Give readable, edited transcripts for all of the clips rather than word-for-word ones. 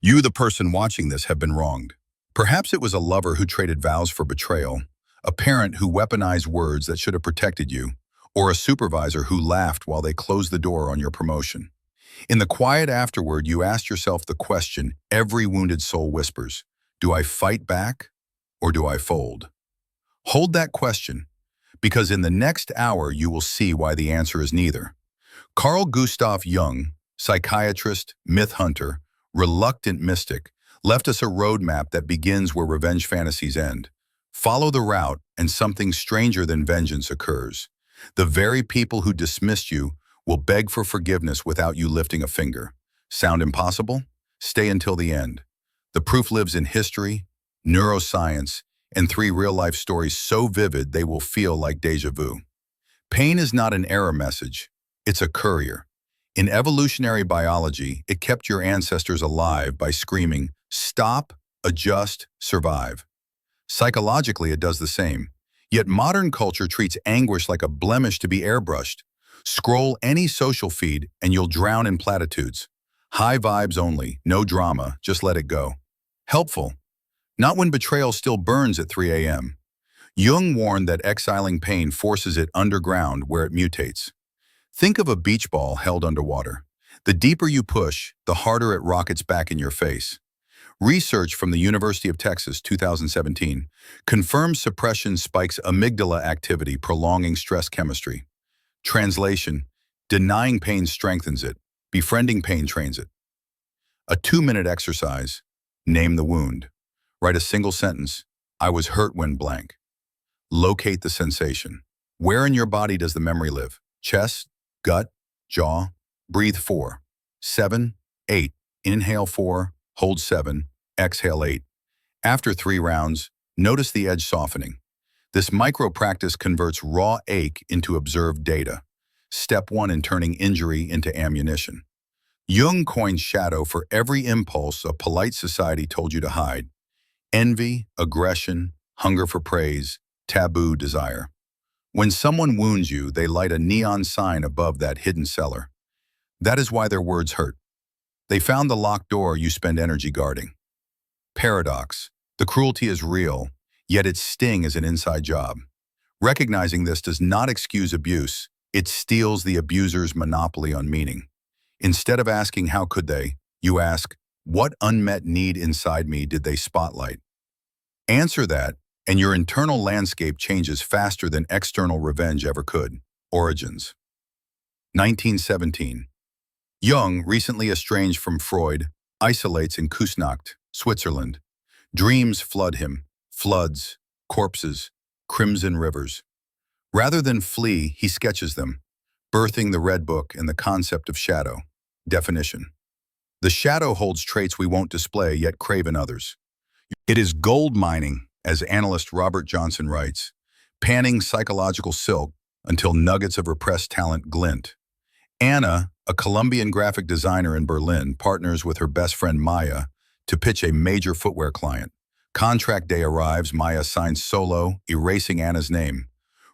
You, the person watching this, have been wronged. Perhaps it was a lover who traded vows for betrayal, a parent who weaponized words that should have protected you, or a supervisor who laughed while they closed the door on your promotion. In the quiet afterward, you asked yourself the question every wounded soul whispers: do I fight back or do I fold? Hold that question, because in the next hour you will see why the answer is neither. Carl Gustav Jung, psychiatrist, myth hunter, reluctant mystic, left us a roadmap that begins where revenge fantasies end. Follow the route and something stranger than vengeance occurs. The very people who dismissed you will beg for forgiveness without you lifting a finger. Sound impossible? Stay until the end. The proof lives in history, neuroscience, and 3 real-life stories so vivid they will feel like déjà vu. Pain is not an error message, it's a courier. In evolutionary biology, it kept your ancestors alive by screaming, "Stop, adjust, survive." Psychologically, it does the same. Yet modern culture treats anguish like a blemish to be airbrushed. Scroll any social feed and you'll drown in platitudes. High vibes only, no drama, just let it go. Helpful. Not when betrayal still burns at 3 a.m. Jung warned that exiling pain forces it underground where it mutates. Think of a beach ball held underwater. The deeper you push, the harder it rockets back in your face. Research from the University of Texas, 2017, confirms suppression spikes amygdala activity, prolonging stress chemistry. Translation: denying pain strengthens it, befriending pain trains it. A 2-minute exercise: name the wound. Write a single sentence: I was hurt when blank. Locate the sensation. Where in your body does the memory live? Chest, gut, jaw. Breathe 4, 7, 8. Inhale 4, hold 7, exhale 8. After 3 rounds, notice the edge softening. This micro-practice converts raw ache into observed data. Step 1 in turning injury into ammunition. Jung coined shadow for every impulse a polite society told you to hide. Envy, aggression, hunger for praise, taboo desire. When someone wounds you, they light a neon sign above that hidden cellar. That is why their words hurt. They found the locked door you spend energy guarding. Paradox. The cruelty is real, yet its sting is an inside job. Recognizing this does not excuse abuse, it steals the abuser's monopoly on meaning. Instead of asking how could they, you ask, what unmet need inside me did they spotlight? Answer that, and your internal landscape changes faster than external revenge ever could. Origins. 1917. Jung, recently estranged from Freud, isolates in Küsnacht, Switzerland. Dreams flood him, floods, corpses, crimson rivers. Rather than flee, he sketches them, birthing the Red Book and the concept of shadow. Definition. The shadow holds traits we won't display yet crave in others. It is gold mining, as analyst Robert Johnson writes, panning psychological silk until nuggets of repressed talent glint. Anna, a Colombian graphic designer in Berlin, partners with her best friend Maya to pitch a major footwear client. Contract day arrives, Maya signs solo, erasing Anna's name.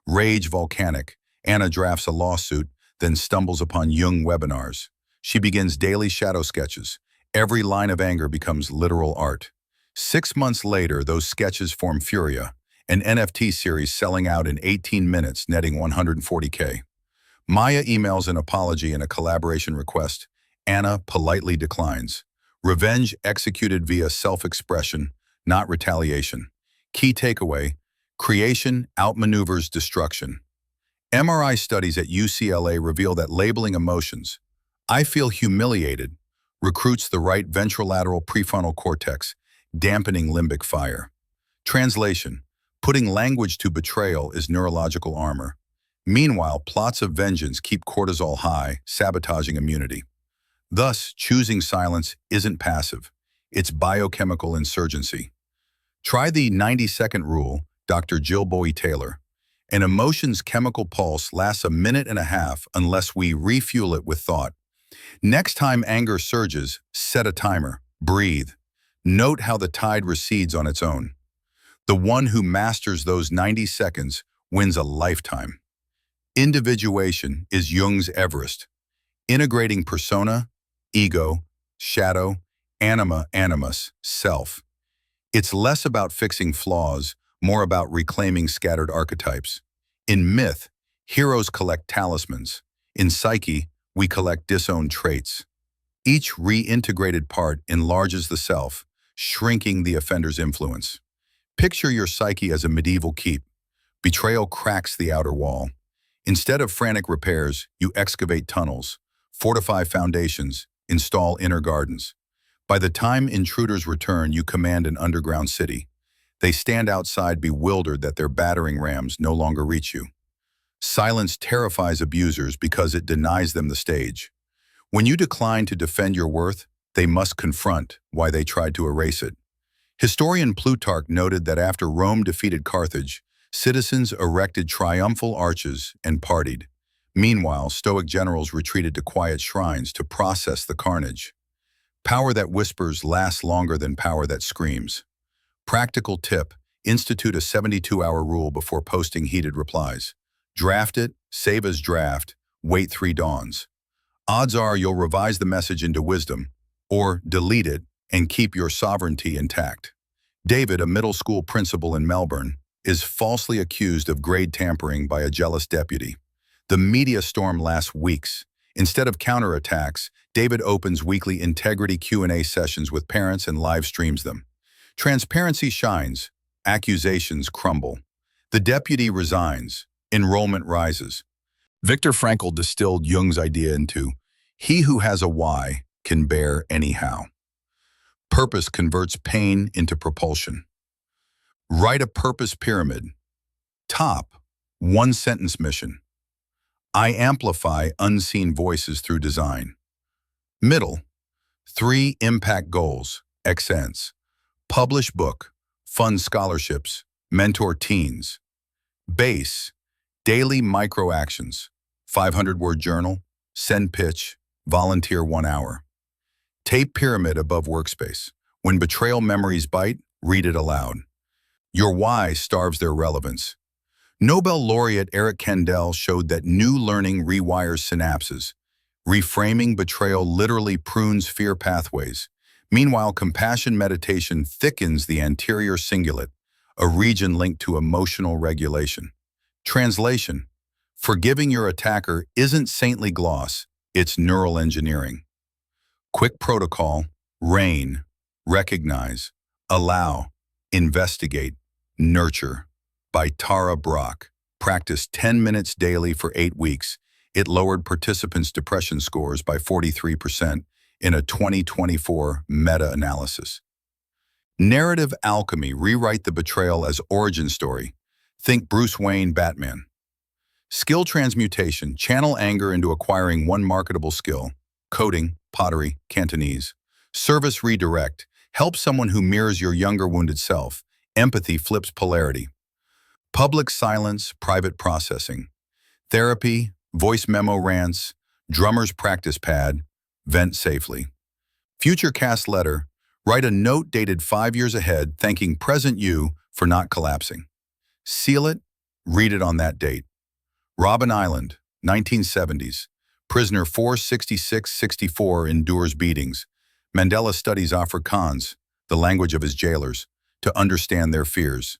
Rage volcanic, Anna drafts a lawsuit, then stumbles upon Jung webinars. She begins daily shadow sketches. Every line of anger becomes literal art. 6 months later, those sketches form Furia, an NFT series selling out in 18 minutes, netting $140K. Maya emails an apology and a collaboration request. Anna politely declines. Revenge executed via self-expression, not retaliation. Key takeaway: creation outmaneuvers destruction. MRI studies at UCLA reveal that labeling emotions, "I feel humiliated," recruits the right ventrolateral prefrontal cortex, dampening limbic fire. Translation: putting language to betrayal is neurological armor. Meanwhile, plots of vengeance keep cortisol high, sabotaging immunity. Thus, choosing silence isn't passive. It's biochemical insurgency. Try the 90-second rule, Dr. Jill Bowie-Taylor. An emotion's chemical pulse lasts a minute and a half unless we refuel it with thought. Next time anger surges, set a timer. Breathe. Note how the tide recedes on its own. The one who masters those 90 seconds wins a lifetime. Individuation is Jung's Everest, integrating persona, ego, shadow, Anima, animus, self. It's less about fixing flaws, more about reclaiming scattered archetypes. In myth, heroes collect talismans. In psyche, we collect disowned traits. Each reintegrated part enlarges the self, shrinking the offender's influence. Picture your psyche as a medieval keep. Betrayal cracks the outer wall. Instead of frantic repairs, you excavate tunnels, fortify foundations, install inner gardens. By the time intruders return, you command an underground city. They stand outside bewildered that their battering rams no longer reach you. Silence terrifies abusers because it denies them the stage. When you decline to defend your worth, they must confront why they tried to erase it. Historian Plutarch noted that after Rome defeated Carthage, citizens erected triumphal arches and partied. Meanwhile, Stoic generals retreated to quiet shrines to process the carnage. Power that whispers lasts longer than power that screams. Practical tip: institute a 72-hour rule before posting heated replies. Draft it, save as draft, wait 3 dawns. Odds are you'll revise the message into wisdom, or delete it and keep your sovereignty intact. David, a middle school principal in Melbourne, is falsely accused of grade tampering by a jealous deputy. The media storm lasts weeks. Instead of counterattacks, David opens weekly integrity Q&A sessions with parents and live streams them. Transparency shines, accusations crumble. The deputy resigns, enrollment rises. Viktor Frankl distilled Jung's idea into, "He who has a why can bear anyhow." Purpose converts pain into propulsion. Write a purpose pyramid. Top, 1-sentence mission. I amplify unseen voices through design. Middle, 3 impact goals, accents. Publish book, fund scholarships, mentor teens. Base, daily micro actions, 500-word journal, send pitch, volunteer 1 hour. Tape pyramid above workspace. When betrayal memories bite, read it aloud. Your why starves their relevance. Nobel laureate Eric Kandel showed that new learning rewires synapses. Reframing betrayal literally prunes fear pathways. Meanwhile, compassion meditation thickens the anterior cingulate, a region linked to emotional regulation. Translation: forgiving your attacker isn't saintly gloss, it's neural engineering. Quick protocol: RAIN, recognize, allow, investigate, nurture. By Tara Brach. Practice 10 minutes daily for 8 weeks. It lowered participants' depression scores by 43% in a 2024 meta-analysis. Narrative alchemy: rewrite the betrayal as origin story. Think Bruce Wayne, Batman. Skill transmutation: channel anger into acquiring one marketable skill. Coding, pottery, Cantonese. Service redirect: help someone who mirrors your younger wounded self. Empathy flips polarity. Public silence, private processing. Therapy, voice memo rants, drummer's practice pad, vent safely. Future cast letter: write a note dated 5 years ahead thanking present you for not collapsing. Seal it, read it on that date. Robben Island, 1970s. Prisoner 466-64 endures beatings. Mandela studies Afrikaans, the language of his jailers, to understand their fears.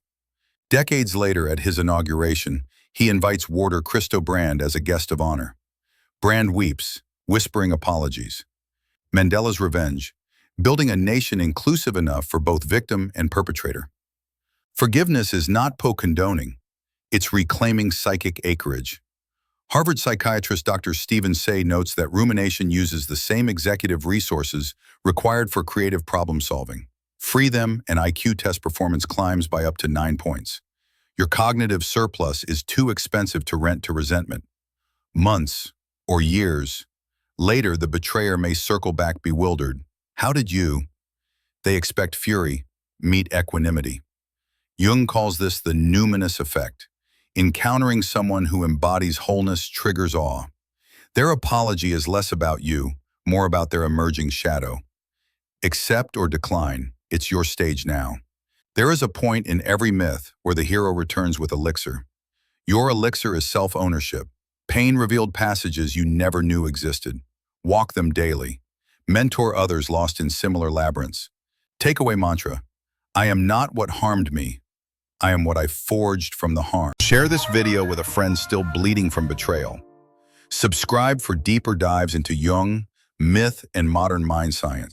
Decades later, at his inauguration, he invites warder Christo Brand as a guest of honor. Brand weeps, whispering apologies. Mandela's revenge: building a nation inclusive enough for both victim and perpetrator. Forgiveness is not condoning, it's reclaiming psychic acreage. Harvard psychiatrist Dr. Stephen Say notes that rumination uses the same executive resources required for creative problem solving. Free them, and IQ test performance climbs by up to 9 points. Your cognitive surplus is too expensive to rent to resentment. Months, or years, later the betrayer may circle back bewildered. How did you? They expect fury, meet equanimity. Jung calls this the numinous effect. Encountering someone who embodies wholeness triggers awe. Their apology is less about you, more about their emerging shadow. Accept or decline, it's your stage now. There is a point in every myth where the hero returns with elixir. Your elixir is self-ownership, pain-revealed passages you never knew existed. Walk them daily. Mentor others lost in similar labyrinths. Takeaway mantra: I am not what harmed me. I am what I forged from the harm. Share this video with a friend still bleeding from betrayal. Subscribe for deeper dives into Jung, myth, and modern mind science.